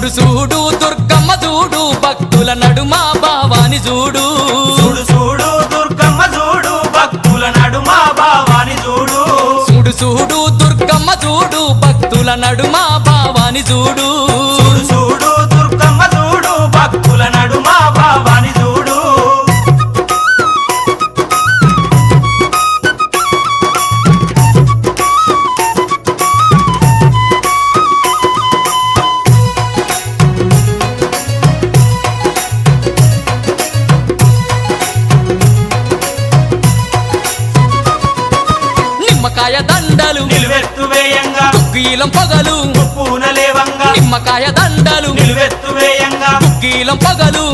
చూడు చూడు దుర్గమ్మ చూడు భక్తుల నడుమ భావాని చూడు చూడు చూడు దుర్గమ్మ చూడు భక్తుల నడుమ భావాని చూడు చూడు చూడు దుర్గమ్మ చూడు భక్తుల నడుమ భావాని చూడు చూడు చూడు దుర్గమ్మ చూడు భక్తుల నడుమ భావాని చూడు నిమ్మకాయ దండలు నిలువెత్తు వేయంగా గుగ్గీలం పగలు పూనలేవంగా నిమ్మకాయ దండలు నిలువెత్తు వేయంగా గుగ్గీలం పగలు